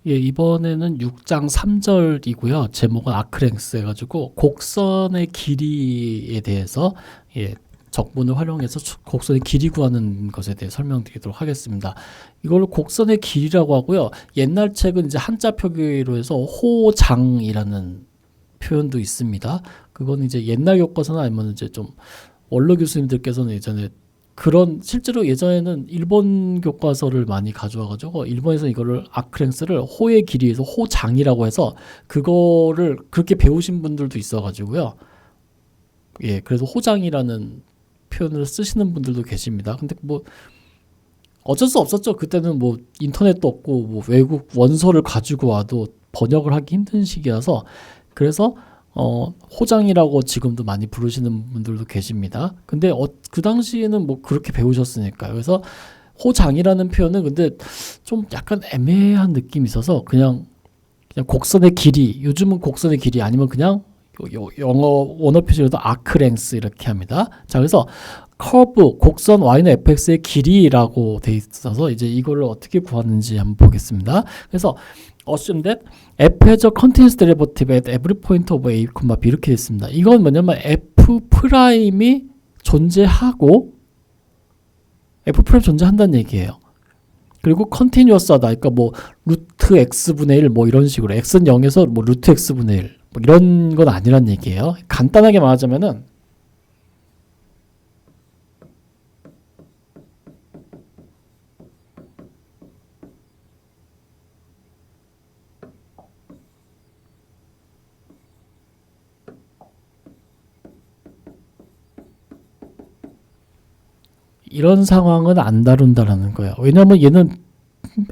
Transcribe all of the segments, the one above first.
예, 이번에는 6장 3절이고요. 제목은 아크랭스 해가지고 곡선의 길이에 대해서 예, 적문을 활용해서 곡선의 길이 구하는 것에 대해 설명드리도록 하겠습니다. 이걸 곡선의 길이라고 하고요. 옛날 책은 이제 한자 표기로 해서 호장이라는 표현도 있습니다. 그건 이제 옛날 교과서나 아니면 이제 좀 원로 교수님들께서는 예전에 그런 실제로 예전에는 일본 교과서를 많이 가져와가지고 일본에서 이거를 아크랭스를 호의 길이에서 호장이라고 해서 그거를 그렇게 배우신 분들도 있어가지고요. 예, 그래서 호장이라는 표현을 쓰시는 분들도 계십니다. 근데 뭐 어쩔 수 없었죠. 그때는 뭐 인터넷도 없고 뭐 외국 원서를 가지고 와도 번역을 하기 힘든 시기라서 그래서 호장이라고 지금도 많이 부르시는 분들도 계십니다. 근데 그 당시에는 뭐 그렇게 배우셨으니까요. 그래서 호장이라는 표현은 근데 좀 약간 애매한 느낌이 있어서 그냥 곡선의 길이, 요즘은 곡선의 길이 아니면 그냥 영어 원어 표시로도 아크랭스 이렇게 합니다. 자, 그래서 커브, 곡선 y는 fx의 길이라고 돼 있어서 이제 이거를 어떻게 구하는지 한번 보겠습니다. 그래서 assume that f has a continuous derivative at every point of a, b 이렇게 됐습니다. 이건 뭐냐면 f 프라임이 존재하고 f 프라임 존재한다는 얘기예요. 그리고 continuous하다. 그러니까 뭐 루트 x분의 1 뭐 이런 식으로 x는 0에서 뭐 루트 x분의 1 뭐 이런 건 아니란 얘기예요. 간단하게 말하자면은 이런 상황은 안 다룬다라는 거예요. 왜냐하면 얘는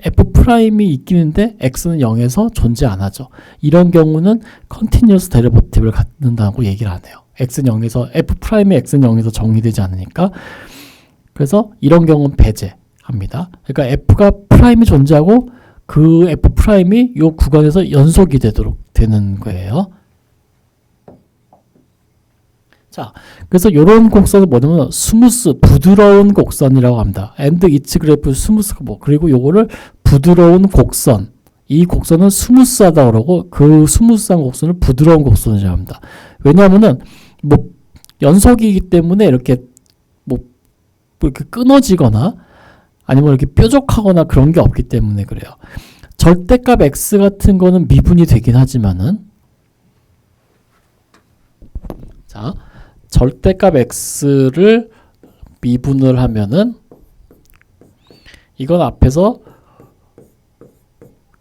f'이 있기는데 x는 0에서 존재 안 하죠. 이런 경우는 continuous derivative를 갖는다고 얘기를 안 해요. x는 0에서 f'의 x는 0에서 정의되지 않으니까. 그래서 이런 경우는 배제합니다. 그러니까 f가 프라임이 존재하고 그 f'이 이 구간에서 연속이 되도록 되는 거예요. 자, 그래서 이런 곡선은 뭐냐면 스무스, 부드러운 곡선이라고 합니다. and its graph 스무스, 뭐 그리고 요거를 부드러운 곡선, 이 곡선은 스무스하다 그러고 그 스무스한 곡선을 부드러운 곡선이라고 합니다. 왜냐하면은 뭐 연속이기 때문에 이렇게 뭐 이렇게 끊어지거나 아니면 이렇게 뾰족하거나 그런 게 없기 때문에 그래요. 절대값 x 같은 거는 미분이 되긴 하지만은 자. 절대값 x를 미분을 하면은 이건 앞에서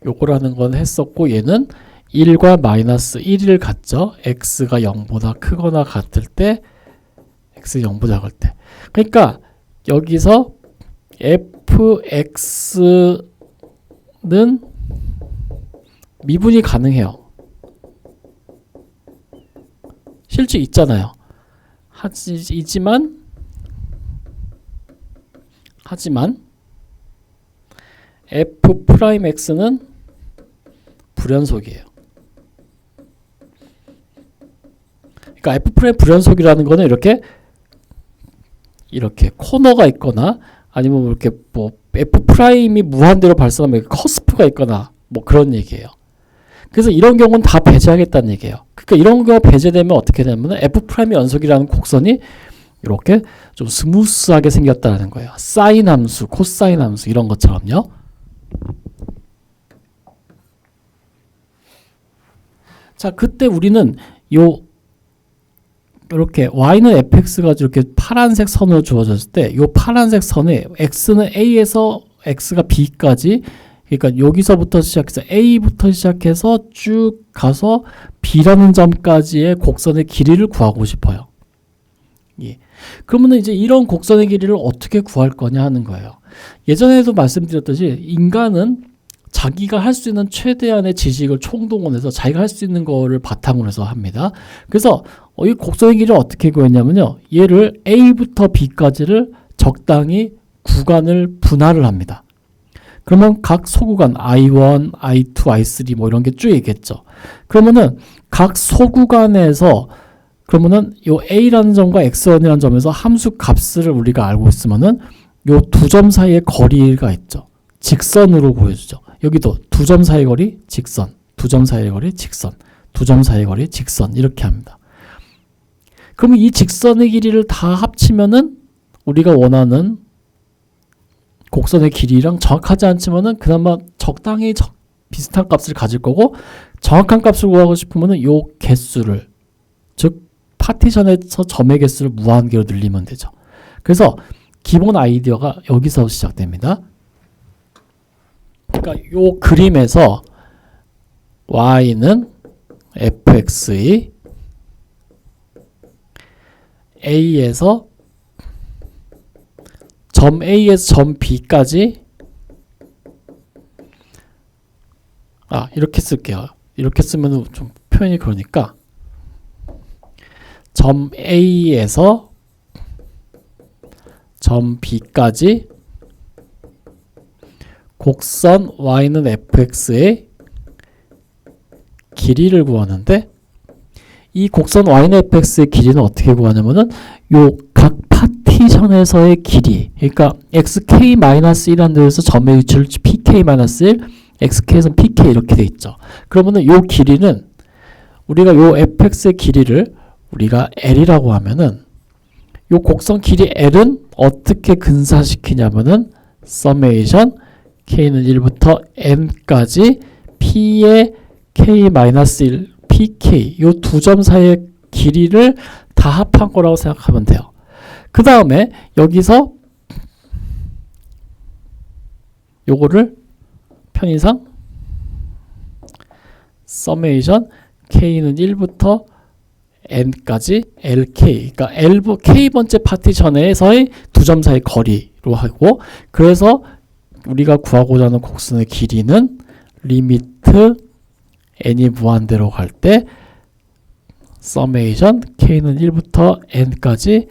요거라는 건 했었고 얘는 1과 마이너스 1을 갖죠. x가 0보다 크거나 같을 때 x 0보다 작을 때 그러니까 여기서 fx는 미분이 가능해요. 실제 있잖아요. 하지만 f'x는 불연속이에요. 그러니까 f' 불연속이라는 거는 이렇게 코너가 있거나 아니면 이렇게 뭐 f'이 무한대로 발생하면 커스프가 있거나 뭐 그런 얘기예요. 그래서 이런 경우는 다 배제하겠다는 얘기예요. 그러니까 이런 경우가 배제되면 어떻게 되냐면 f'의 연속이라는 곡선이 이렇게 좀 스무스하게 생겼다는 거예요. 사인 함수, 코사인 함수 이런 것처럼요. 자, 그때 우리는 이렇게 y는 fx가 이렇게 파란색 선으로 주어졌을 때 이 파란색 선에 x는 a에서 x가 b까지 그러니까 여기서부터 시작해서 A부터 시작해서 쭉 가서 B라는 점까지의 곡선의 길이를 구하고 싶어요. 예. 그러면 이제 이런 곡선의 길이를 어떻게 구할 거냐 하는 거예요. 예전에도 말씀드렸듯이 인간은 자기가 할 수 있는 최대한의 지식을 총동원해서 자기가 할 수 있는 거를 바탕으로 해서 합니다. 그래서 이 곡선의 길이를 어떻게 구했냐면요. 얘를 A부터 B까지를 적당히 구간을 분할을 합니다. 그러면 각 소구간 I1, I2, I3 뭐 이런 게 쭉 있겠죠. 그러면은 각 소구간에서 그러면은 요 A라는 점과 X1이라는 점에서 함수 값을 우리가 알고 있으면은 요 두 점 사이의 거리가 있죠. 직선으로 보여주죠. 여기도 두 점 사이 거리 직선, 두 점 사이 거리 직선, 두 점 사이 거리 직선 이렇게 합니다. 그러면 이 직선의 길이를 다 합치면은 우리가 원하는 곡선의 길이랑 정확하지 않지만은 그나마 적당히 비슷한 값을 가질 거고, 정확한 값을 구하고 싶으면은 요 개수를, 즉 파티션에서 점의 개수를 무한개로 늘리면 되죠. 그래서 기본 아이디어가 여기서 시작됩니다. 그러니까 요 그림에서 y는 fx의 a에서 점 A에서 점 B까지, 이렇게 쓸게요. 이렇게 쓰면 좀 표현이 그러니까 점 A에서 점 B까지 곡선 y는 fx의 길이를 구하는데, 이 곡선 y는 fx의 길이는 어떻게 구하냐면은 요 각 파티션에서의 길이, 그러니까 xk-1이라는 데에서 점의 위치를 pk-1, xk에서는 pk 이렇게 돼 있죠. 그러면은 요 길이는, 우리가 요 fx의 길이를 우리가 l이라고 하면은 요 곡선 길이 l은 어떻게 근사시키냐면은 summation k는 1부터 n까지 p의 k-1 pk, 요 두 점 사이의 길이를 다 합한 거라고 생각하면 돼요. 그 다음에 여기서 요거를 편의상 summation k는 1부터 n까지 lk, 그러니까 k번째 파티션에서의 두 점 사이 거리로 하고, 그래서 우리가 구하고자 하는 곡선의 길이는 리미트 n이 무한대로 갈 때 summation k는 1부터 n까지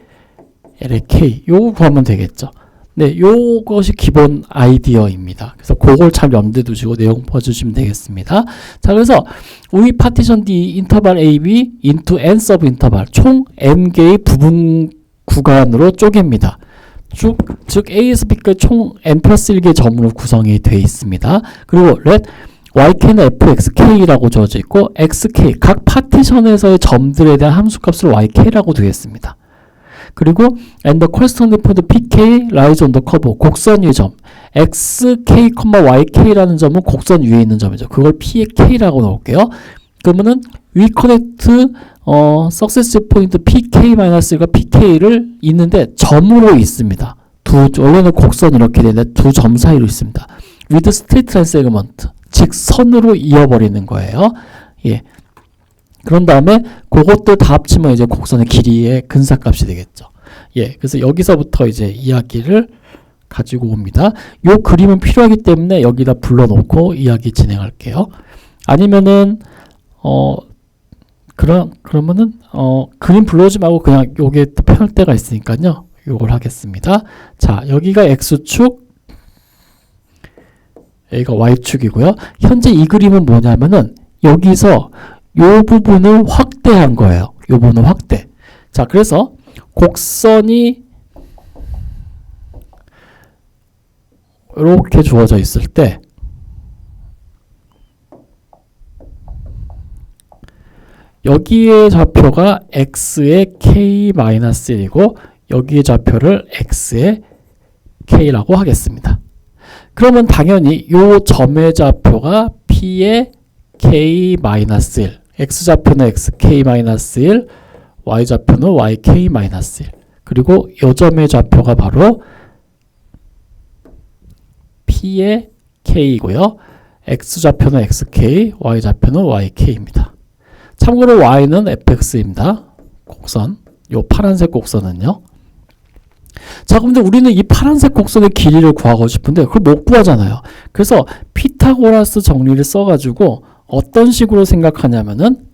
lk, 요거 구하면 되겠죠. 네, 요것이 기본 아이디어입니다. 그래서 그걸 잘 염두에 두시고 내용 봐주시면 되겠습니다. 자, 그래서 우리 파티션 D 인터벌 AB into n 서브 인터벌 총 n개의 부분 구간으로 쪼갭니다. 즉 A에서 B까지 총 n 플러스 1개의 점으로 구성이 되어 있습니다. 그리고 let YK는 fxk라고 주어져 있고 xk, 각 파티션에서의 점들에 대한 함수값을 YK라고 두겠습니다. 그리고 and the corresponding point PK lies on the curve, 곡선 위의 점 xk, yk라는 점은 곡선 위에 있는 점이죠. 그걸 P의 K라고 넣을게요. 그러면은 we connect successive point PK-1과 PK를 있는데 점으로 있습니다. 원래는 곡선이 이렇게 되는데 두 점 사이로 있습니다. with straight line segment, 직선으로 이어버리는 거예요. 예. 그런 다음에 그것도 다 합치면 이제 곡선의 길이의 근사값이 되겠죠. 예. 그래서 여기서부터 이제 이야기를 가지고 옵니다. 요 그림은 필요하기 때문에 여기다 불러놓고 이야기 진행할게요. 아니면은 그러면은 그림 불러오지 말고 그냥 요게 또 펼 때가 있으니까요. 요걸 하겠습니다. 자, 여기가 x축, 여기가 y축이고요. 현재 이 그림은 뭐냐면은 여기서 요 부분을 확대한 거예요. 요 부분을 확대. 자, 그래서 곡선이 이렇게 주어져 있을 때 여기의 좌표가 x의 k-1이고 여기의 좌표를 x의 k라고 하겠습니다. 그러면 당연히 요 점의 좌표가 p의 k-1, x좌표는 xk-1, y좌표는 yk-1, 그리고 요 점의 좌표가 바로 p의 k이고요. x좌표는 xk, y좌표는 yk입니다. 참고로 y는 fx입니다. 곡선, 요 파란색 곡선은요. 자, 근데 우리는 이 파란색 곡선의 길이를 구하고 싶은데 그걸 못 구하잖아요. 그래서 피타고라스 정리를 써가지고 어떤 식으로 생각하냐면은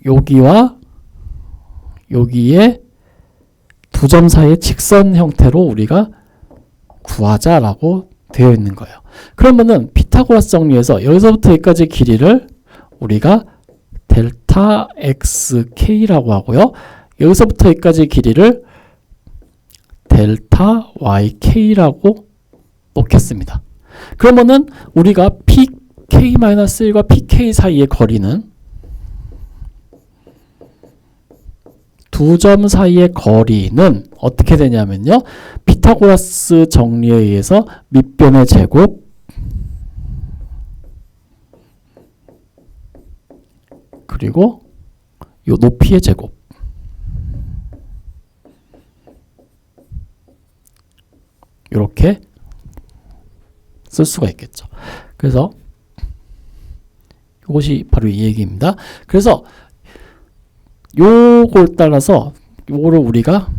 여기와 여기에 두 점 사이의 직선 형태로 우리가 구하자라고 되어 있는 거예요. 그러면은 피타고라스 정리에서 여기서부터 여기까지 길이를 우리가 델타 xk라고 하고요. 여기서부터 여기까지 길이를 델타 yk라고 놓겠습니다. 그러면은 우리가 pk-1과 pk 사이의 거리는 두 점 사이의 거리는 어떻게 되냐면요. 피타고라스 정리에 의해서 밑변의 제곱 그리고 요 높이의 제곱 이렇게 쓸 수가 있겠죠. 그래서 이것이 바로 이 얘기입니다. 그래서 요걸 따라서 요거를 우리가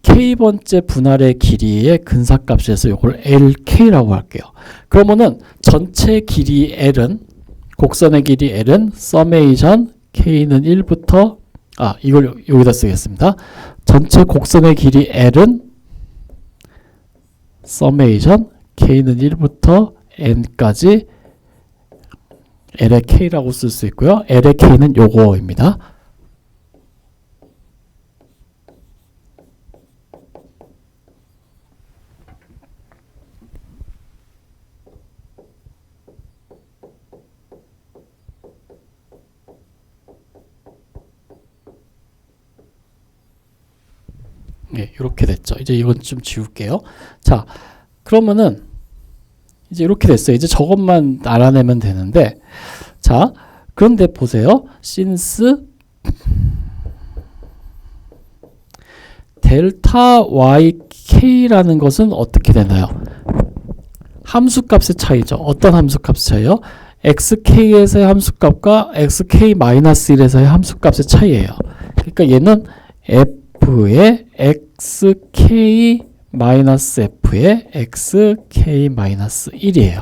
k번째 분할의 길이의 근사값에서 요걸 LK라고 할게요. 그러면은 전체 길이 L은 곡선의 길이 L은 서메이션 K는 1부터 이걸 여기다 쓰겠습니다. 전체 곡선의 길이 L은 서메이션 K는 1부터 N까지 L의 K라고 쓸 수 있고요. L의 K는 요거입니다. 네, 이렇게 됐죠. 이제 이건 좀 지울게요. 자, 그러면은 이제 이렇게 됐어요. 이제 저것만 알아내면 되는데, 자, 그런데 보세요. since 델타 YK라는 것은 어떻게 되나요? 함수값의 차이죠. 어떤 함수값의 차이요? XK에서의 함수값과 XK-1에서의 함수값의 차이예요. 그러니까 얘는 F의 XK-F의 XK-1이에요.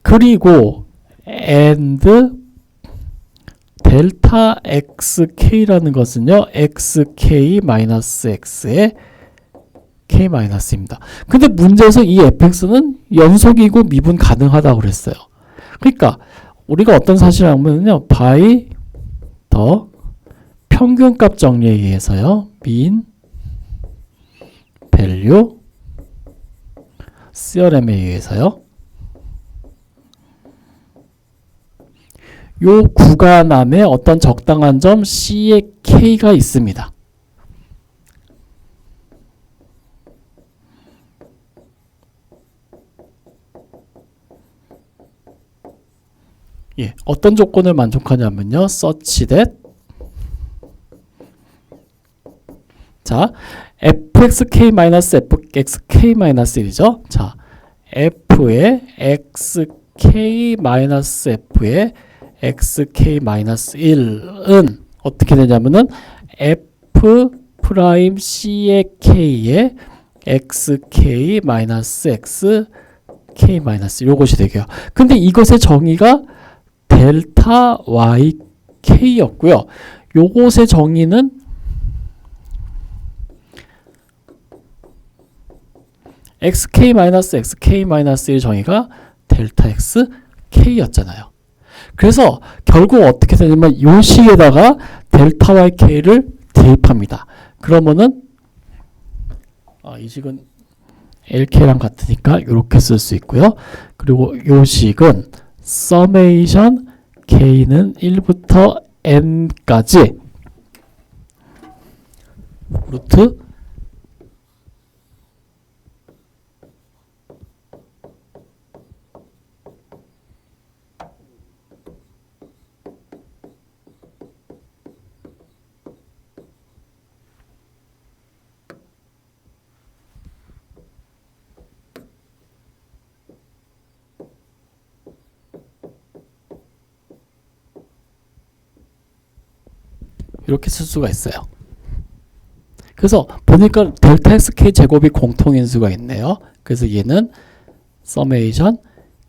그리고 and 델타 XK라는 것은요. XK-X의 K-입니다. 근데 문제에서 이 fx는 연속이고 미분 가능하다고 그랬어요. 그러니까 우리가 어떤 사실을 알면요. by 더 평균값 정리에 의해서요. mean value theorem에 의해서요. 요 구간 안에 어떤 적당한 점 C의 K가 있습니다. 예, 어떤 조건을 만족하냐면요. such that 자, fxk-fxk-1이죠. 자, f의 xk-f의 xk-1은 어떻게 되냐면은 f 프라임 c의 k의 xk-x k- 요것이 되게요. 근데 이것의 정의가 델타 YK였고요. 요것의 정의는 XK-XK-1의 정의가 델타 XK였잖아요. 그래서 결국 어떻게 되냐면 이 식에다가 델타 YK를 대입합니다. 그러면은 이 식은 LK랑 같으니까 이렇게 쓸 수 있고요. 그리고 이 식은 서메이션 K는 1부터 N까지 루트 이렇게 쓸 수가 있어요. 그래서 보니까 델타 XK 제곱이 공통인수가 있네요. 그래서 얘는 서메이션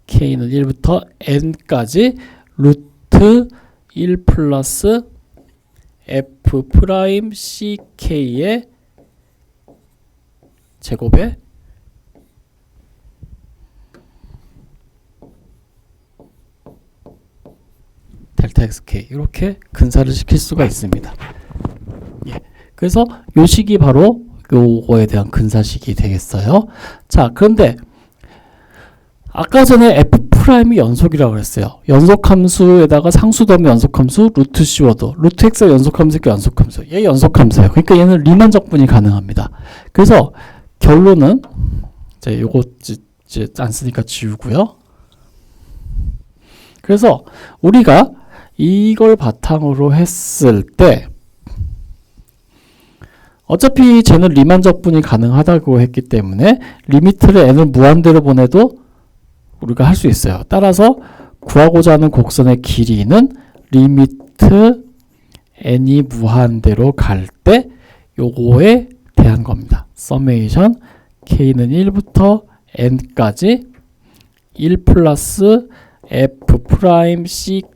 K는 1부터 N까지 루트 1 플러스 F 프라임 CK의 제곱에 델타 XK 이렇게 근사를 시킬 수가 있습니다. 예. 그래서 요 식이 바로 요거에 대한 근사식이 되겠어요. 자, 그런데 아까 전에 F'이 연속이라고 그랬어요. 연속함수에다가 상수 더하면 연속함수, 루트 씌워도 루트 X가 연속함수니까 연속함수. 얘 연속함수예요. 그러니까 얘는 리만 적분이 가능합니다. 그래서 결론은 이제 요거 이제 안 쓰니까 지우고요. 그래서 우리가 이걸 바탕으로 했을 때 어차피 쟤는 리만 적분이 가능하다고 했기 때문에 리미트를 n을 무한대로 보내도 우리가 할 수 있어요. 따라서 구하고자 하는 곡선의 길이는 리미트 n이 무한대로 갈 때 요거에 대한 겁니다. 서메이션 k는 1부터 n까지 1 플러스 f 프라임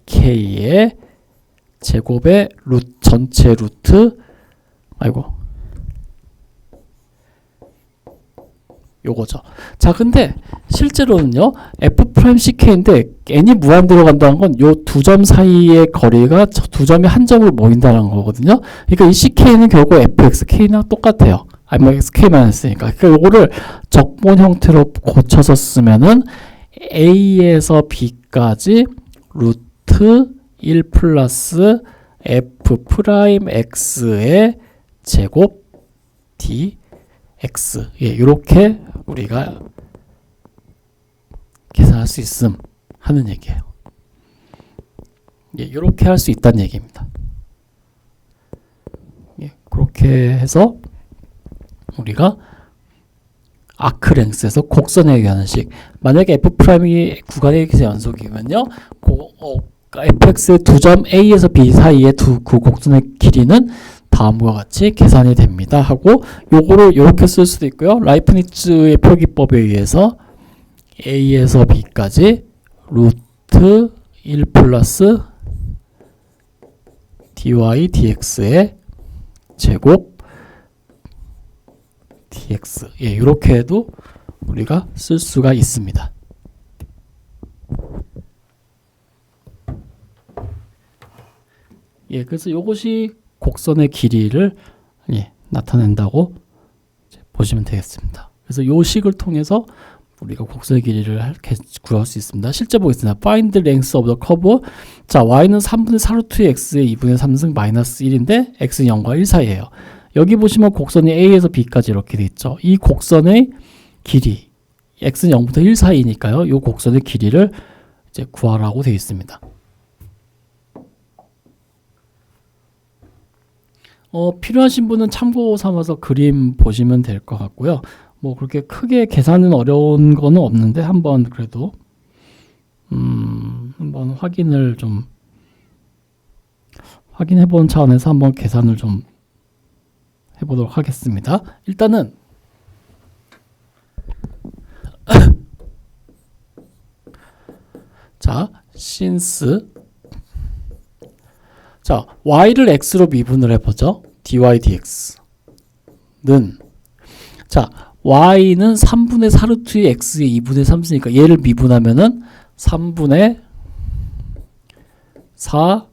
ck의 제곱의 전체 루트 요거죠. 자, 근데 실제로는요, F'CK인데 n이 무한대로 간다는 건 요 두 점 사이의 거리가 두 점이 한 점으로 모인다는 거거든요. 그러니까 이 CK는 결국 FX, K랑 똑같아요. 아니면 SK만 했으니까. 그러니까 요거를 적분 형태로 고쳐서 쓰면은 A에서 B까지 루트 1 플러스 F 프라임 X의 제곱 DX. 예, 요렇게 우리가 계산할 수 있음 하는 얘기예요. 예, 요렇게 할 수 있다는 얘기입니다. 예, 그렇게 해서 우리가 아크랭스에서 곡선에 의한 식, 만약에 F'이 구간의 연속이면요, fx의 두 점 A에서 B 사이의 그 곡선의 길이는 다음과 같이 계산이 됩니다 하고, 요거를 이렇게 쓸 수도 있고요. 라이프니츠의 표기법에 의해서 A에서 B까지 루트 1 플러스 dy dx의 제곱 dx. 예, 이렇게 해도 우리가 쓸 수가 있습니다. 예, 그래서 이것이 곡선의 길이를 나타낸다고 보시면 되겠습니다. 그래서 이 식을 통해서 우리가 곡선의 길이를 구할 수 있습니다. 실제 보겠습니다. Find the length of the curve. 자, y는 3분의 4루트 x의 2분의 3승 마이너스 1인데 x는 0과 1 사이예요. 여기 보시면 곡선이 A에서 B까지 이렇게 돼 있죠. 이 곡선의 길이 x는 0부터 1 사이니까요. 이 곡선의 길이를 이제 구하라고 되어 있습니다. 필요하신 분은 참고 삼아서 그림 보시면 될 것 같고요. 뭐 그렇게 크게 계산은 어려운 거는 없는데 한번 그래도 한번 확인해 본 차원에서 한번 계산을 좀 해보도록 하겠습니다. 일단은 자, since 자, y를 x로 미분을 해보죠. dy dx는 자, y는 3분의 4루트의 x의 2분의 3쓰니까 얘를 미분하면은 3분의 4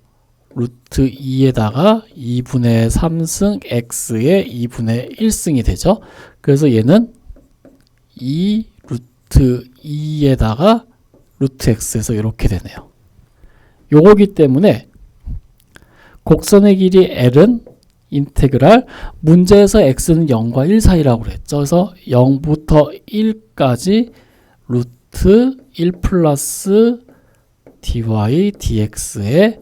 루트 2에다가 2분의 3승 x의 2분의 1승이 되죠. 그래서 얘는 2 루트 2에다가 루트 x에서 이렇게 되네요. 요거기 때문에 곡선의 길이 L은 인테그랄 문제에서 x는 0과 1 사이라고 그랬죠. 그래서 0부터 1까지 루트 1 플러스 dy dx의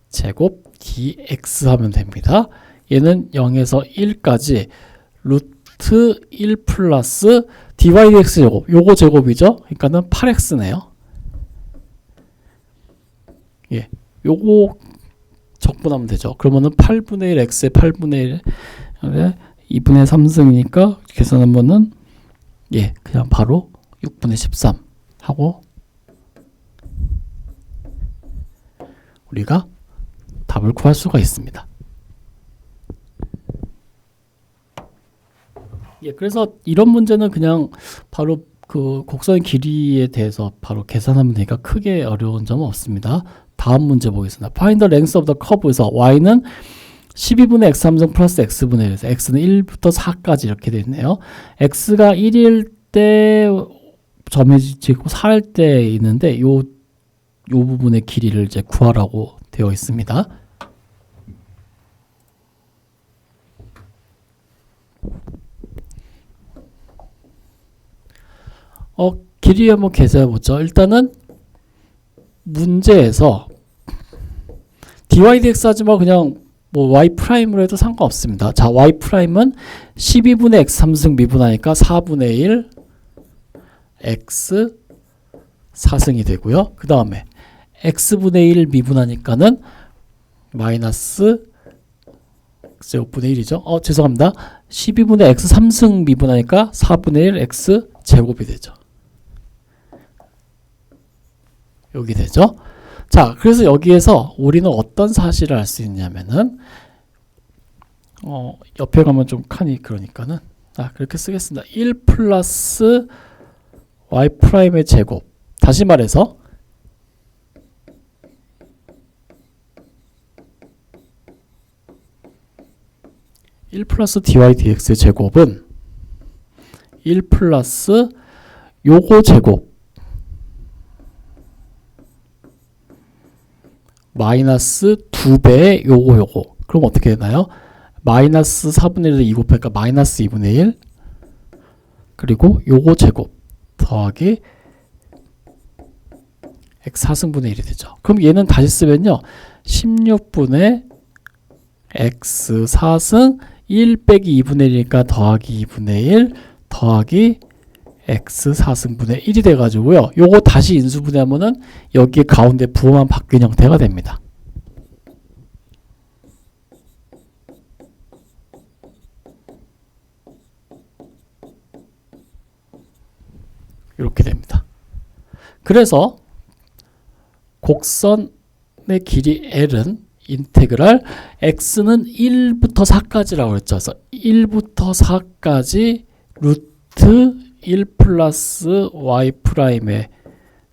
제곱 dx 하면 됩니다. 얘는 0에서 1까지 루트 1 플러스 dy dx 제곱, 요거 제곱이죠. 그러니까는 8x네요. 예, 요거 적분하면 되죠. 그러면은 8분의 1 x의 8분의 1에 2분의 3승이니까 계산하면은 예, 그냥 바로 6분의 13 하고 우리가 답을 구할 수가 있습니다. 예, 그래서 이런 문제는 그냥 바로 그 곡선의 길이에 대해서 바로 계산하면 되니까 크게 어려운 점은 없습니다. 다음 문제 보겠습니다. Find the length of the curve에서 y는 12분의 x 3승 플러스 x분의 1에서 x는 1부터 4까지 이렇게 되어 있네요. x가 1일 때 점해지고 4일 때 있는데 요 부분의 길이를 이제 구하라고 되어 있습니다. 길이 한번 계산해 보죠. 일단은 문제에서 dy dx 하지만 그냥 뭐 y 프라임으로 해도 상관없습니다. 자, y 프라임은 12분의 x 3승 미분하니까 4분의 1 x 4승이 되고요. 그 다음에 x분의 1 미분하니까는 마이너스 x제곱분의 1이죠. 죄송합니다. 12분의 x 3승 미분하니까 4분의 1 x 제곱이 되죠. 여기 되죠. 자, 그래서 여기에서 우리는 어떤 사실을 알 수 있냐면은 옆에 가면 좀 칸이 그러니까는 그렇게 쓰겠습니다. 1 플러스 y 프라임의 제곱, 다시 말해서 (1 플러스 dy dx의 제곱은) 1 플러스 요거 제곱 마이너스 2배의 요거. 그럼 어떻게 되나요? 마이너스 4분의 1에서 2 곱하니까 마이너스 2분의 1 그리고 요거 제곱 더하기 x 4승분의 1이 되죠. 그럼 얘는 다시 쓰면요. 16분의 x 4승 1 빼기 2분의 1이니까 더하기 2분의 1 더하기 x 4승분의 1이 돼가지고요. 요거 다시 인수분해하면은 여기 가운데 부호만 바뀐 형태가 됩니다. 이렇게 됩니다. 그래서 곡선의 길이 L은 인테그랄 x는 1부터 4까지라고 했죠. 그래서 1부터 4까지 루트 1 플러스 y 프라임의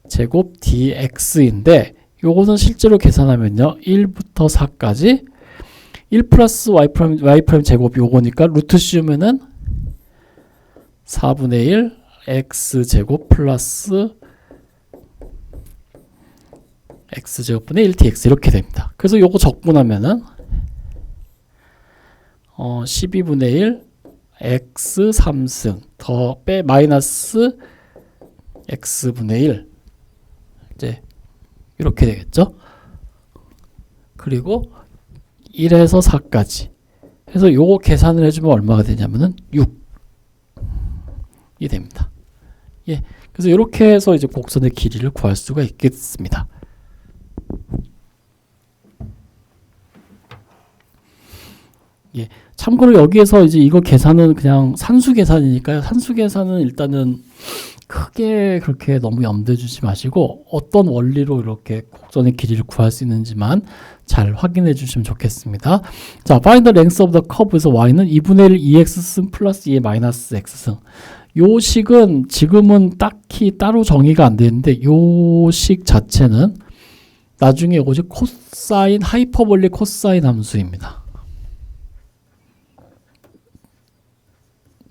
제곱 dx인데 요거는 실제로 계산하면요. 1부터 4까지 1 플러스 y 프라임 제곱 요거니까 루트 씌우면은 4분의 1 x 제곱 플러스 x 제곱분의 1 dx 이렇게 됩니다. 그래서 요거 적분하면은 12분의 1 x 3승 더 빼 마이너스 x분의 1 이제 이렇게 되겠죠. 그리고 1에서 4까지 해서 요거 계산을 해주면 얼마가 되냐면은 6이 됩니다. 예, 그래서 이렇게 해서 이제 곡선의 길이를 구할 수가 있겠습니다. 예, 참고로 여기에서 이제 이거 계산은 그냥 산수 계산이니까요. 산수 계산은 일단은 크게 그렇게 너무 염두에 주지 마시고 어떤 원리로 이렇게 곡선의 길이를 구할 수 있는지만 잘 확인해 주시면 좋겠습니다. 자, find the length of the curve에서 y는 2분의 1 2x승 플러스 2의 마이너스 x승. 요 식은 지금은 딱히 따로 정의가 안 되는데 요 식 자체는 나중에 이것이 코사인 하이퍼볼릭 코사인 함수입니다.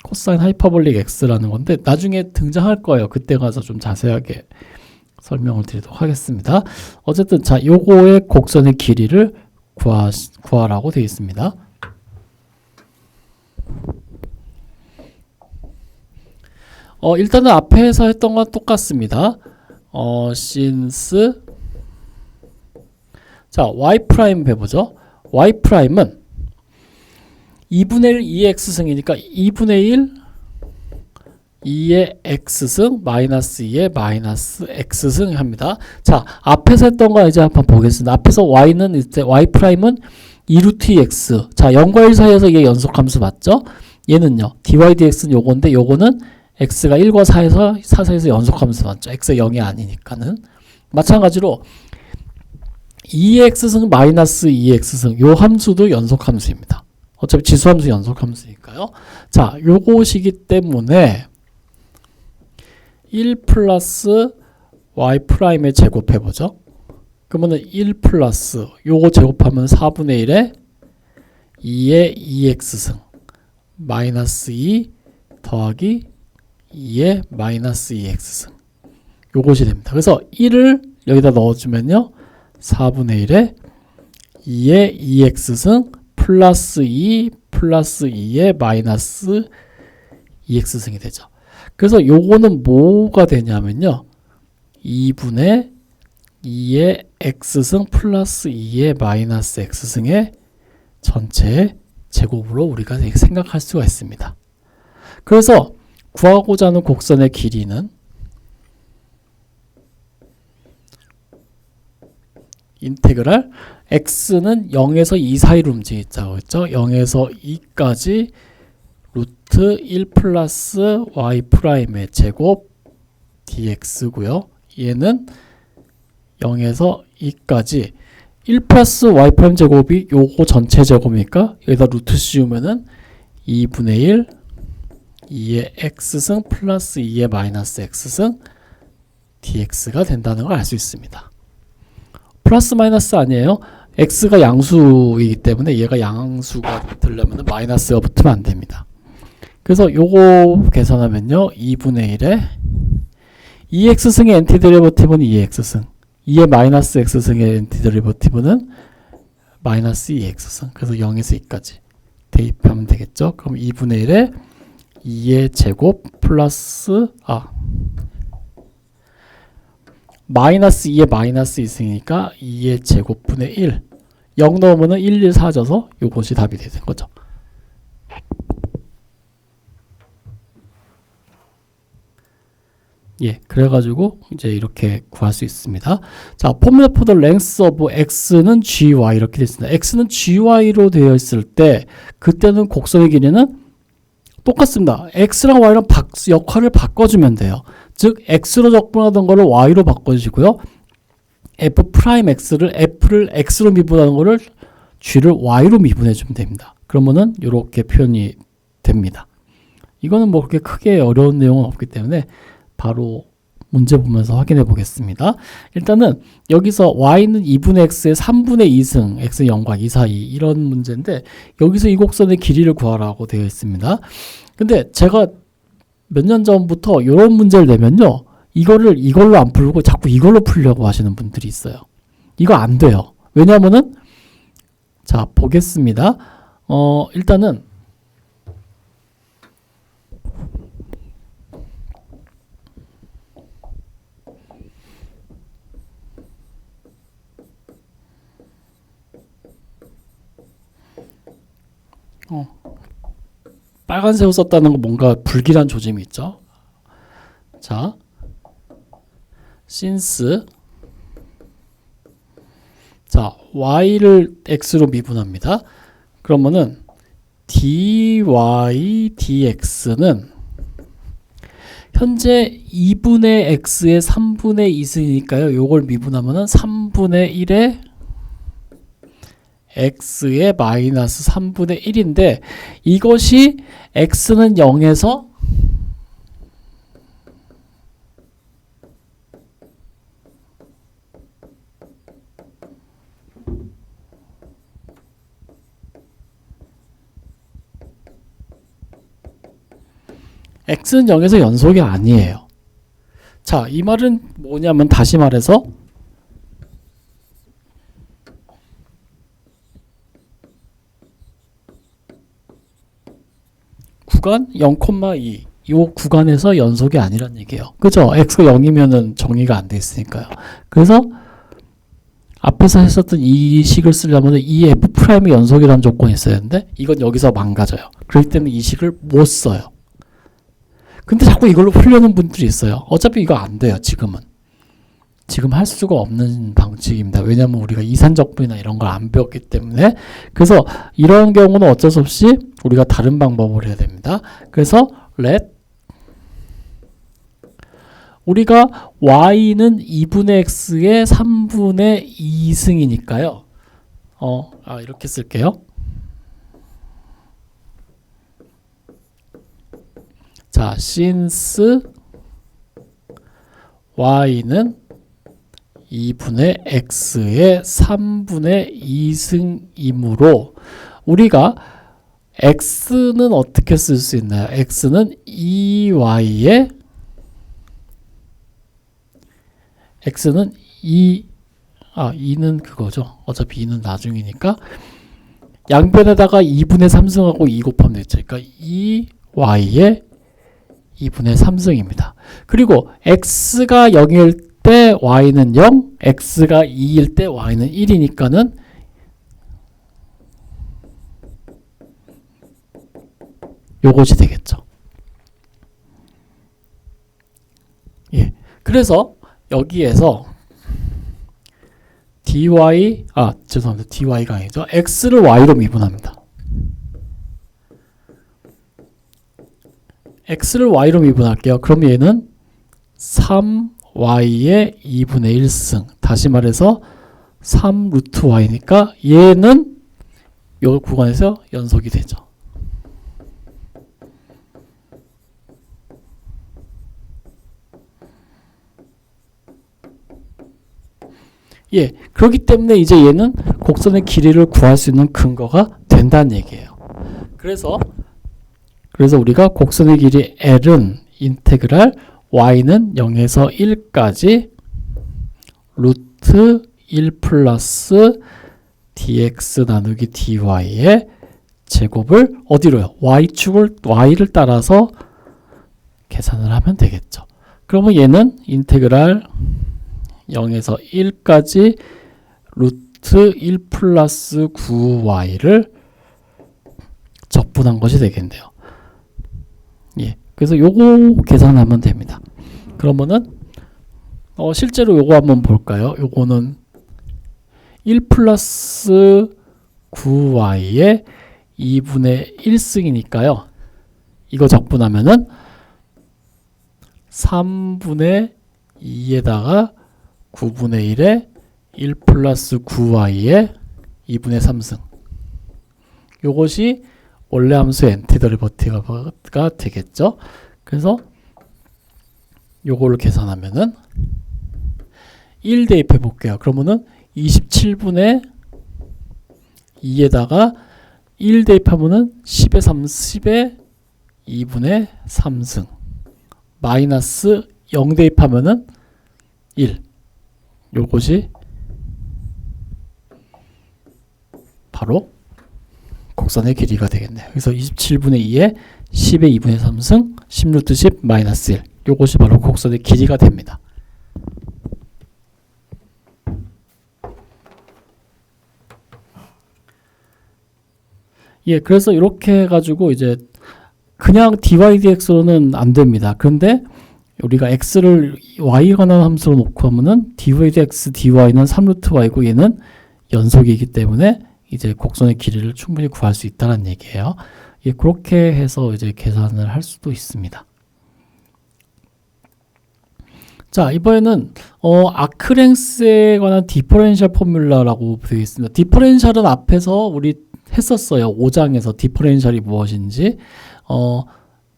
코사인 하이퍼볼릭 x라는 건데 나중에 등장할 거예요. 그때 가서 좀 자세하게 설명을 드리도록 하겠습니다. 어쨌든 자, 요거의 곡선의 길이를 구하라고 되어 있습니다. 일단은 앞에서 했던 건 똑같습니다. since 자, y 프라임 해보죠. y 프라임은 2분의 1 2x승이니까 2분의 1 2의 x승 마이너스 2의 마이너스 x승 합니다. 자, 앞에서 했던 거 이제 한번 보겠습니다. 앞에서 y는 이제 y 프라임은 2루트 2x. 자, 0과 1 사이에서 이게 연속함수 맞죠? 얘는요. dy dx는 요건데 요거는 x가 1과 4에서 4 사이에서 연속함수 맞죠? x가 0이 아니니까는. 마찬가지로 2x승 마이너스 2x승 요 함수도 연속함수입니다. 어차피 지수함수 연속함수니까요. 자, 요것이기 때문에 1 플러스 y 프라임의 제곱해보죠. 그러면은 1 플러스 요거 제곱하면 4분의 1에 2의 2x승 마이너스 2 더하기 2의 마이너스 2x승 요것이 됩니다. 그래서 1을 여기다 넣어주면요 4분의 1에 2의 2x승 플러스 2 플러스 2의 마이너스 2x승이 되죠. 그래서 요거는 뭐가 되냐면요 2분의 2의 x승 플러스 2의 마이너스 x승의 전체 제곱으로 우리가 생각할 수가 있습니다. 그래서 구하고자 하는 곡선의 길이는 인테그랄 x는 0에서 2 사이로 움직이자고 했죠. 0에서 2까지 루트 1 플러스 y 프라임의 제곱 dx고요. 얘는 0에서 2까지 1 플러스 y 프라임 제곱이 요거 전체 제곱이니까 여기다 루트 씌우면은 2분의 1 2의 x승 플러스 2의 마이너스 x승 dx가 된다는 걸 알 수 있습니다. 플러스 마이너스 아니에요. x가 양수이기 때문에 얘가 양수가 되려면 마이너스가 붙으면 안 됩니다. 그래서 요거 계산하면요 2분의 1에 2x승의 엔티데리버티브는 2x승 2의 마이너스 x승의 엔티데리버티브는 마이너스 2x승 그래서 0에서 2까지 대입하면 되겠죠. 그럼 2분의 1에 2의 제곱 플러스 마이너스 2의 마이너스 2승이니까 2의 제곱분의 1 0 넣으면 1, 1 사져서 요것이 답이 되는 거죠. 예, 그래가지고 이제 이렇게 구할 수 있습니다. 자, formula for the length of x는 gy 이렇게 되어 있습니다. x는 gy로 되어 있을 때 그때는 곡선의 길이는 똑같습니다. x랑 y랑 역할을 바꿔주면 돼요. 즉 x로 적분하던 거를 y로 바꿔주시고요. f'x를 f를 x로 미분하는 거를 g를 y로 미분해주면 됩니다. 그러면은 이렇게 표현이 됩니다. 이거는 뭐 그렇게 크게 어려운 내용은 없기 때문에 바로 문제 보면서 확인해 보겠습니다. 일단은 여기서 y는 2분의 x의 3분의 2승 x 0과 2 사이 이런 문제인데 여기서 이 곡선의 길이를 구하라고 되어 있습니다. 근데 제가 몇 년 전부터 이런 문제를 내면요 이걸로 안 풀고 자꾸 이걸로 풀려고 하시는 분들이 있어요. 이거 안 돼요. 왜냐면은 자 보겠습니다. 일단은 빨간색을 썼다는 건 뭔가 불길한 조짐이 있죠. 자, since 자 y를 x로 미분합니다. 그러면은 dy dx는 현재 2분의 x의 3분의 2승이니까요. 요걸 미분하면은 3분의 1에 x의 마이너스 3분의 1인데 이것이 x는 0에서 x는 0에서 연속이 아니에요. 자, 이 말은 뭐냐면 다시 말해서 구간 0,2 이 구간에서 연속이 아니란 얘기예요. 그죠? x가 0이면은 정의가 안 돼 있으니까요. 그래서 앞에서 했었던 이 식을 쓰려면 이 f'의 연속이라는 조건이 있어야 되는데 이건 여기서 망가져요. 그렇기 때문에 이 식을 못 써요. 근데 자꾸 이걸로 풀려는 분들이 있어요. 어차피 이거 안 돼요. 지금 할 수가 없는 방식입니다. 왜냐하면 우리가 이산적분이나 이런 걸 안 배웠기 때문에. 그래서 이런 경우는 어쩔 수 없이 우리가 다른 방법을 해야 됩니다. 그래서 let 우리가 y는 2분의 x의 3분의 2승이니까요. 이렇게 쓸게요. 자, since y는 2분의 x의 3분의 2승이므로 우리가 x는 어떻게 쓸 수 있나요? x는 2y에 x는 2는 그거죠. 어차피 2는 나중이니까 양변에다가 2분의 3승하고 2 곱하면 되죠. 그러니까 2y에 2분의 3승입니다. 그리고 x가 0일 때 y는 0, x가 2일 때 y는 1이니까는 요것이 되겠죠. 예. 그래서 여기에서 죄송합니다. dy가 아니죠. x를 y로 미분합니다. x를 y로 미분할게요. 그럼 얘는 3y의 2분의 1승. 다시 말해서 3 루트 y니까 얘는 요 구간에서 연속이 되죠. 예, 그렇기 때문에 이제 얘는 곡선의 길이를 구할 수 있는 근거가 된다는 얘기예요. 그래서 우리가 곡선의 길이 L은 인테그랄 y는 0에서 1까지 루트 1 플러스 dx 나누기 dy의 제곱을 어디로요? y를 따라서 계산을 하면 되겠죠. 그러면 얘는 인테그랄 0에서 1까지 루트 1 플러스 9y를 적분한 것이 되겠네요. 예. 그래서 요거 계산하면 됩니다. 그러면은 실제로 요거 한번 볼까요? 요거는 1 플러스 9y의 2분의 1승이니까요. 이거 적분하면은 3분의 2에다가 9분의 1에 1 플러스 9y의 2분의 3승. 요것이 원래 함수의 엔티더리버티브가 되겠죠. 그래서 요거를 계산하면은 1 대입해 볼게요. 그러면은 27분의 2에다가 1 대입하면은 10의 30의 2분의 3승 마이너스 0 대입하면은 1. 요것이 바로 곡선의 길이가 되겠네요. 그래서 27분의 2에 10의 2분의 3승 10 루트 10 마이너스 1. 요것이 바로 곡선의 길이가 됩니다. 예, 그래서 이렇게 해가지고 이제 그냥 dy dx로는 안 됩니다. 그런데 우리가 x를 y에 관한 함수로 놓고 하면은 dy dx dy는 3 루트 y고 얘는 연속이기 때문에 이제 곡선의 길이를 충분히 구할 수 있다는 얘기예요. 예, 그렇게 해서 이제 계산을 할 수도 있습니다. 자, 이번에는 아크랭스에 관한 디퍼렌셜 포뮬라라고 되어 있습니다. 디퍼렌셜은 앞에서 우리 했었어요. 5장에서 디퍼렌셜이 무엇인지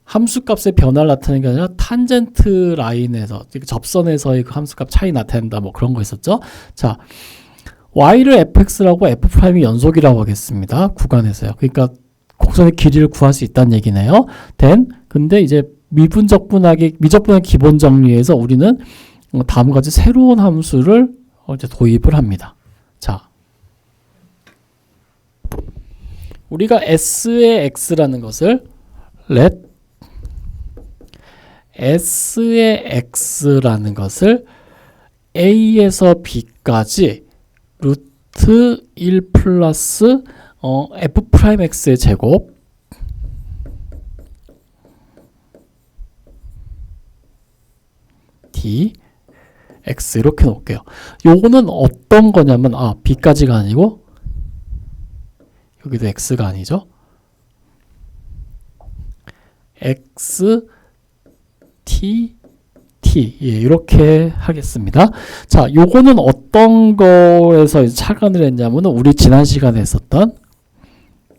함수값의 변화를 나타내는 게 아니라 탄젠트 라인에서 접선에서의 그 함수값 차이 나타낸다 뭐 그런 거 있었죠. 자, y를 fx라고 f'이 연속이라고 하겠습니다. 구간에서요. 그러니까 곡선의 길이를 구할 수 있다는 얘기네요. 근데 이제 미적분학 기본 정리에서 우리는 다음과 같이 새로운 함수를 이제 도입을 합니다. 자, 우리가 s의 x라는 것을 let s의 x라는 것을 a에서 b까지 루트 1 플러스 f'x의 제곱 dx 이렇게 놓을게요. 요거는 어떤 거냐면 b까지가 아니고 여기도 x가 아니죠. x t 예, 이렇게 하겠습니다. 자, 요거는 어떤 거에서 착안을 했냐면은 우리 지난 시간에 했었던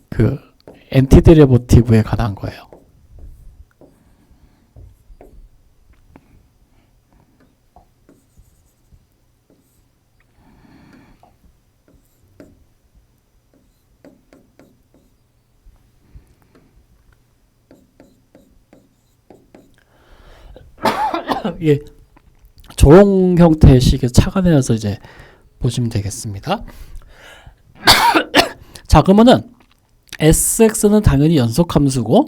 그 엔티데리버티브에 관한 거예요. 예, 조롱 형태의 식에 착안해서 이제 보시면 되겠습니다. 자, 그러면은 sx는 당연히 연속함수고,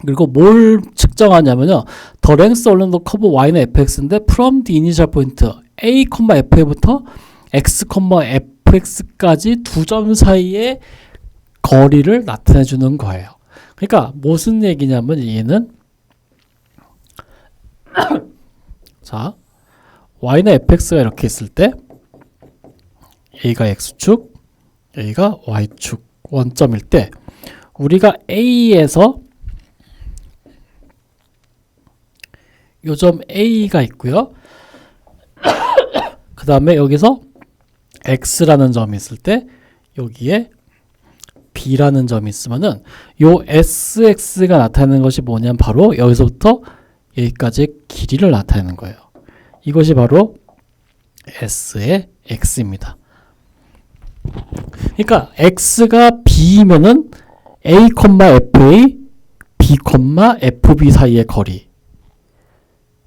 그리고 뭘 측정하냐면요, the length along the curve y는 fx인데 from the initial point a, f부터 x, fx까지 두 점 사이의 거리를 나타내 주는 거예요. 그러니까 무슨 얘기냐면 얘는 자, y는 fx가 이렇게 있을 때 a가 x축, a가 y축 원점일 때 우리가 a에서 요점 A가 있고요. 그 다음에 여기서 X라는 점이 있을 때 여기에 B라는 점이 있으면은 요 SX가 나타내는 것이 뭐냐면 바로 여기서부터 여기까지의 길이를 나타내는 거예요. 이것이 바로 S의 X입니다. 그러니까 X가 B이면은 A, FA, B, FB 사이의 거리,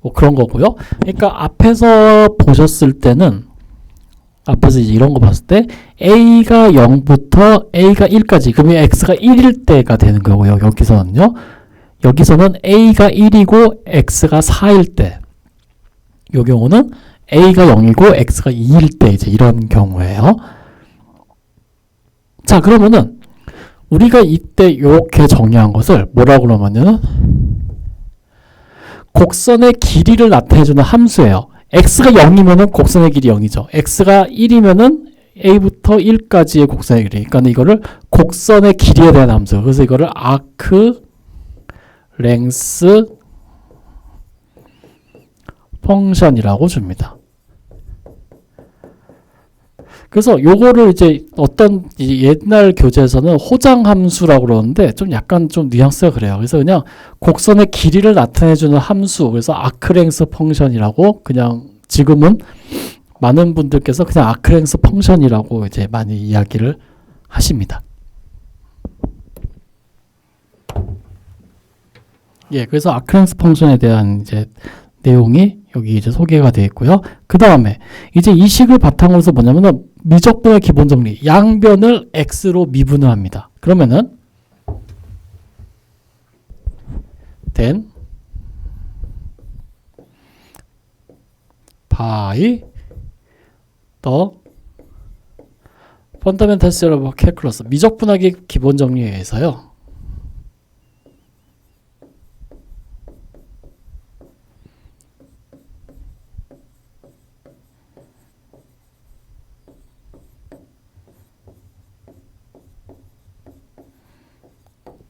뭐 그런 거고요. 그러니까 앞에서 보셨을 때는, 앞에서 이제 이런 거 봤을 때 A가 0부터 A가 1까지, 그러면 X가 1일 때가 되는 거고요. 여기서는요. 여기서는 A가 1이고 X가 4일 때, 이 경우는 A가 0이고 X가 2일 때 이제 이런 경우예요. 자, 그러면은 우리가 이때 이렇게 정의한 것을 뭐라고 그러면은 곡선의 길이를 나타내주는 함수예요. x가 0이면은 곡선의 길이 0이죠. x가 1이면은 a부터 1까지의 곡선의 길이. 그러니까 이거를 곡선의 길이에 대한 함수. 그래서 이거를 arc length 펑션이라고 줍니다. 그래서 요거를 이제 어떤 옛날 교재에서는 호장함수라고 그러는데 좀 약간 좀 뉘앙스가 그래요. 그래서 그냥 곡선의 길이를 나타내주는 함수, 그래서 아크랭스 펑션이라고 그냥 지금은 많은 분들께서 그냥 아크랭스 펑션이라고 이제 많이 이야기를 하십니다. 예, 그래서 아크랭스 펑션에 대한 이제 내용이 여기 이제 소개가 되어 있고요. 그 다음에 이제 이 식을 바탕으로 해서 뭐냐면은 미적분의 기본 정리, 양변을 x로 미분을 합니다. 그러면은 then by the fundamental theorem of calculus, 미적분학의 기본 정리에 의해서요.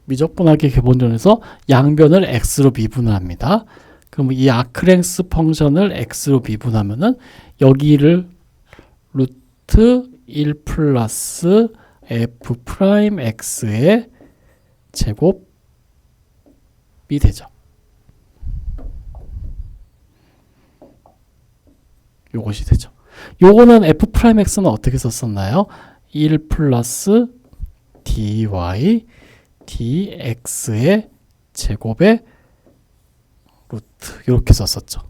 미적분학의 기본전에서 양변을 x로 미분을 합니다. 그럼 이 아크랭스 펑션을 x로 미분하면은 여기를 루트 1 플러스 f 프라임 x의 제곱이 되죠. 요것이 되죠. 요거는 f 프라임 x는 어떻게 썼었나요? 1 플러스 dy dx의 제곱의 루트 이렇게 썼었죠.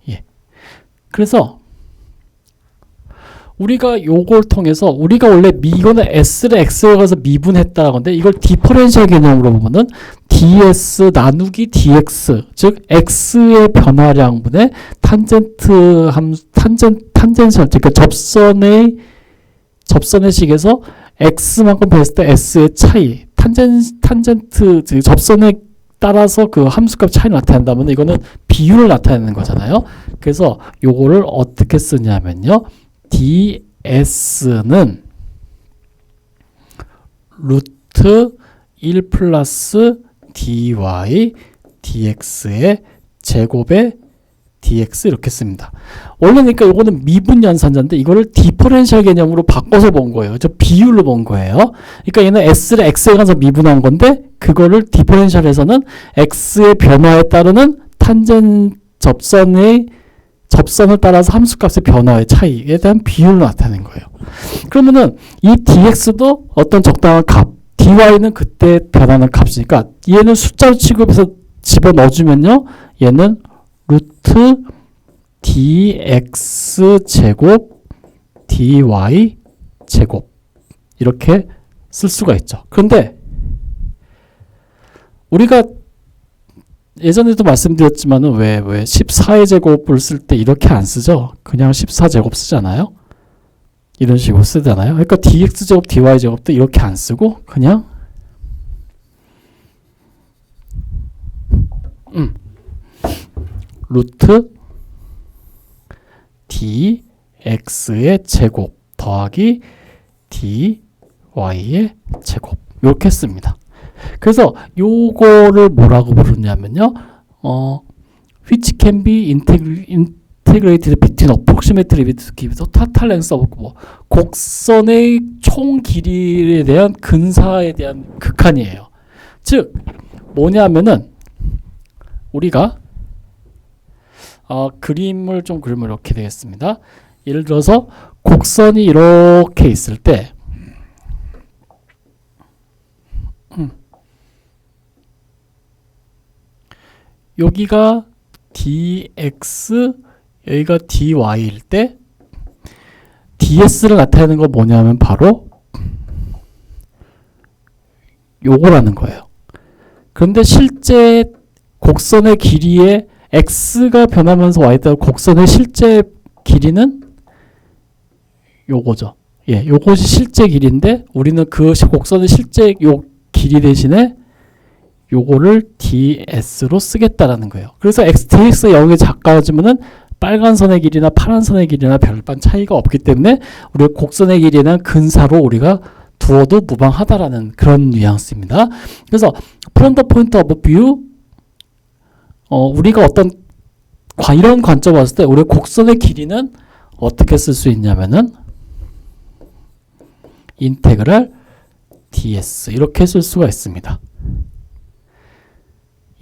예. 그래서 우리가 요걸 통해서 우리가 원래 이거는 s를 x로 가서 미분했다는 건데 이걸 디퍼런셜 개념으로 보면은 ds 나누기 dx, 즉 x의 변화량분의 탄젠트 함수, 탄젠셜, 그러니까 접선의 식에서 x만큼 됐을 때 s의 차이, 탄젠트 접선에 따라서 그 함수값 차이를 나타낸다면 이거는 비율을 나타내는 거잖아요. 그래서 요거를 어떻게 쓰냐면요, ds는 루트 1 플러스 dy dx의 제곱의 dx 이렇게 씁니다. 원래니까 이거는 미분 연산자인데 이거를 디퍼런셜 개념으로 바꿔서 본 거예요. 저 비율로 본 거예요. 그러니까 얘는 s를 x에 가서 미분한 건데 그거를 디퍼런셜에서는 x의 변화에 따르는 탄젠 접선을 따라서 함수값의 변화의 차이에 대한 비율로 나타낸 거예요. 그러면은 이 dx도 어떤 적당한 값, dy는 그때 변하는 값이니까 얘는 숫자로 취급해서 집어 넣어주면요, 얘는 루트 dx 제곱 dy 제곱 이렇게 쓸 수가 있죠. 그런데 우리가 예전에도 말씀드렸지만은 왜 14의 제곱을 쓸 때 이렇게 안 쓰죠? 그냥 14제곱 쓰잖아요. 이런 식으로 쓰잖아요. 그러니까 dx제곱 dy제곱도 이렇게 안 쓰고 그냥 루트 dx의 제곱 더하기 dy의 제곱 이렇게 씁니다. 그래서 요거를 뭐라고 부르냐면요. which can be integrated between approximately with total length of 곡선의 총 길이에 대한 근사에 대한 극한이에요. 즉 뭐냐면은 우리가 그림을 좀 그리면 이렇게 되겠습니다. 예를 들어서 곡선이 이렇게 있을 때 여기가 dx 여기가 dy일 때 ds를 나타내는 건 뭐냐면 바로 요거라는 거예요. 그런데 실제 곡선의 길이에 x가 변하면서 y에 따라 곡선의 실제 길이는 요거죠. 예, 요것이 실제 길이인데 우리는 그 곡선의 실제 요 길이 대신에 요거를 ds로 쓰겠다라는 거예요. 그래서 dx가 0에 가까워지면은 빨간 선의 길이나 파란 선의 길이나 별반 차이가 없기 때문에 우리가 곡선의 길이는 근사로 우리가 두어도 무방하다라는 그런 뉘앙스입니다. 그래서 from the point of view 우리가 어떤 이런 관점을 봤을 때 우리 곡선의 길이는 어떻게 쓸 수 있냐면은 인테그랄 ds 이렇게 쓸 수가 있습니다.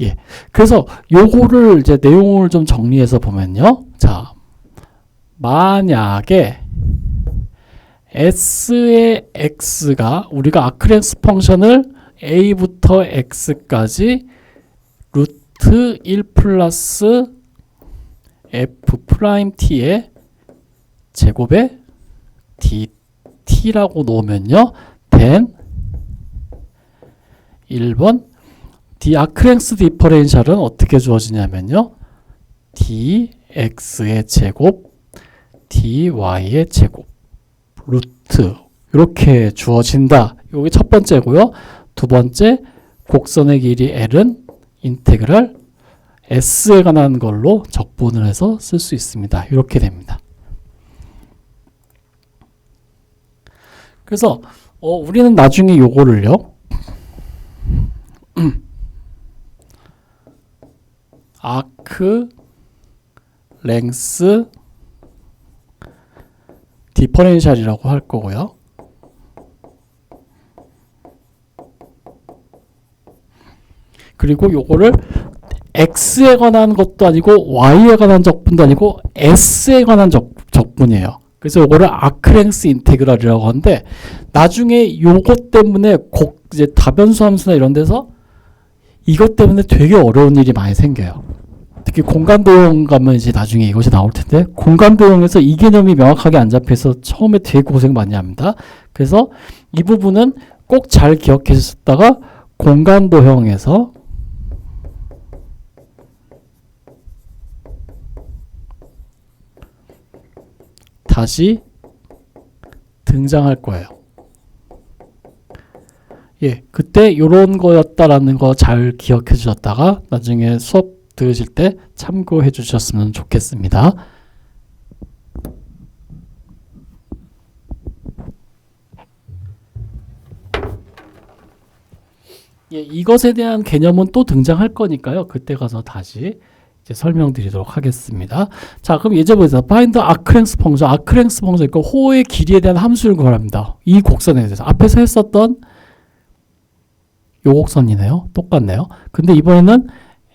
예. 그래서 요거를 이제 내용을 좀 정리해서 보면요. 자, 만약에 s의 x가 우리가 아크랭스 펑션을 a부터 x까지 루트 1 플러스 f 프라임 t의 제곱에 dt라고 놓으면요. then 1번 아크랭스 디퍼렌셜은 어떻게 주어지냐면요. dx의 제곱 dy의 제곱 루트 이렇게 주어진다. 이게 첫 번째고요. 두 번째 곡선의 길이 l은 인테그랄 s에 관한 걸로 적분을 해서 쓸 수 있습니다. 이렇게 됩니다. 그래서 우리는 나중에 요거를요. 아크 랭스 디퍼렌셜이라고 할 거고요. 그리고 요거를 x에 관한 것도 아니고 y에 관한 적분도 아니고 s에 관한 적분이에요. 그래서 요거를 아크랭스 인테그랄이라고 하는데 나중에 요것 때문에 이제 다변수 함수나 이런 데서 이것 때문에 되게 어려운 일이 많이 생겨요. 특히 공간도형 가면 이제 나중에 이것이 나올 텐데 공간도형에서 이 개념이 명확하게 안 잡혀서 처음에 되게 고생 많이 합니다. 그래서 이 부분은 꼭 잘 기억해 주셨다가 공간도형에서 다시 등장할 거예요. 예, 그때 요런 거였다라는 거 잘 기억해 주셨다가 나중에 수업 들으실 때 참고해 주셨으면 좋겠습니다. 예, 이것에 대한 개념은 또 등장할 거니까요. 그때 가서 다시 이제 설명드리도록 하겠습니다. 자, 그럼 예제 보세요. find 아크랭스 펑션, 아크랭스 펑션, 그 호의 길이에 대한 함수를 구합니다. 이 곡선에 대해서 앞에서 했었던 요 곡선이네요. 똑같네요. 근데 이번에는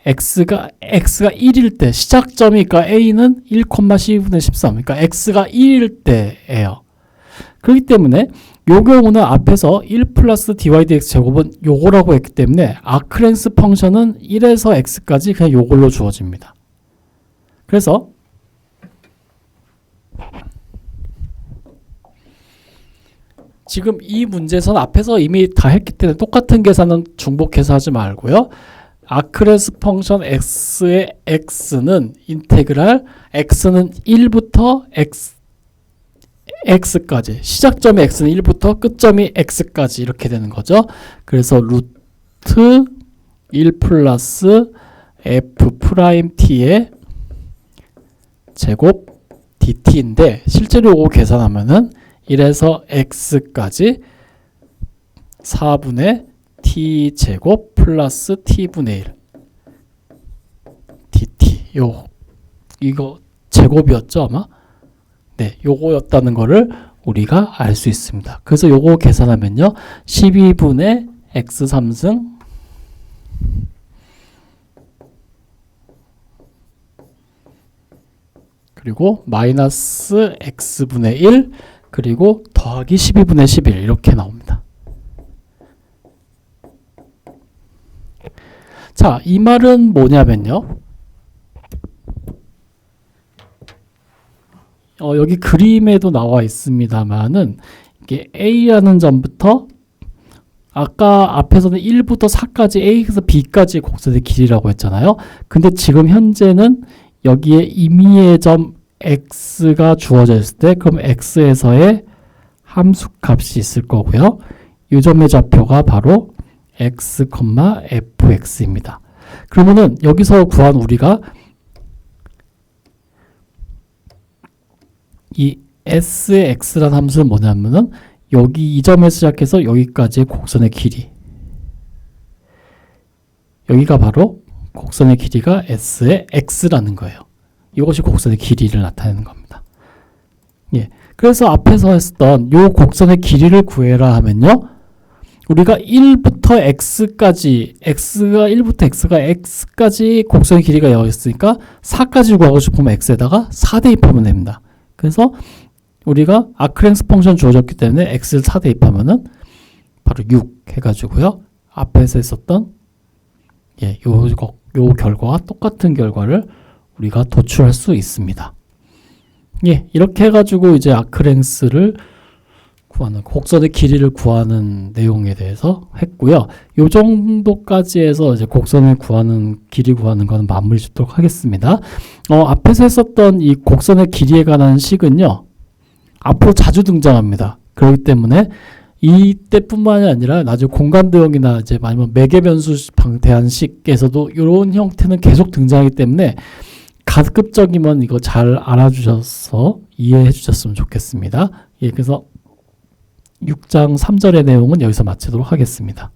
x가 1일 때 시작점이 그러니까 a는 1,12분의 13 그러니까 x가 1일 때예요. 그렇기 때문에 요 경우는 앞에서 1 플러스 dy dx 제곱은 요거라고 했기 때문에 아크랭스 펑션은 1에서 x까지 그냥 요걸로 주어집니다. 그래서 지금 이 문제에서는 앞에서 이미 다 했기 때문에 똑같은 계산은 중복해서 하지 말고요. 아크레스 펑션 x의 x는 인테그랄 x는 1부터 x까지, 시작점이 x는 1부터 끝점이 x까지 이렇게 되는 거죠. 그래서 루트 1 플러스 f 프라임 t의 제곱 dt인데 실제로 이거 계산하면은 1에서 x까지 4분의 t 제곱 플러스 t분의 1 dt 이거 제곱이었죠 아마? 네, 요거였다는 거를 우리가 알 수 있습니다. 그래서 요거 계산하면요 12분의 x 3승 그리고 마이너스 x분의 1 그리고 더하기 12분의 11 이렇게 나옵니다. 자, 이 말은 뭐냐면요. 여기 그림에도 나와 있습니다만은 이게 A라는 점부터 아까 앞에서는 1부터 4까지 A에서 B까지 곡선의 길이라고 했잖아요. 근데 지금 현재는 여기에 임의의 점 x가 주어져 있을 때 그럼 x에서의 함수 값이 있을 거고요. 이 점의 좌표가 바로 x, fx입니다. 그러면은 여기서 구한 우리가 이 s의 x라는 함수는 뭐냐면은 여기 이 점에서 시작해서 여기까지의 곡선의 길이, 여기가 바로 곡선의 길이가 s의 x라는 거예요. 이것이 곡선의 길이를 나타내는 겁니다. 예. 그래서 앞에서 했던 요 곡선의 길이를 구해라 하면요. 우리가 1부터 x까지, x가 1부터 x가 x까지 곡선의 길이가 여기 있으니까 4까지 구하고 싶으면 x에다가 4 대입하면 됩니다. 그래서 우리가 아크랭스 펑션 주어졌기 때문에 x를 4 대입하면은 바로 6 해가지고요. 앞에서 했었던 요 결과와 똑같은 결과를 우리가 도출할 수 있습니다. 예, 이렇게 해가지고 이제 아크랭스를 구하는, 곡선의 길이를 구하는 내용에 대해서 했고요. 요 정도까지 해서 이제 곡선을 구하는, 길이 구하는 거는 마무리 짓도록 하겠습니다. 앞에서 했었던 이 곡선의 길이에 관한 식은요, 앞으로 자주 등장합니다. 그렇기 때문에 이때뿐만이 아니라 나중에 공간대형이나 이제 아니면 매개변수 방대한식에서도 이런 형태는 계속 등장하기 때문에 가급적이면 이거 잘 알아주셔서 이해해 주셨으면 좋겠습니다. 예, 그래서 6장 3절의 내용은 여기서 마치도록 하겠습니다.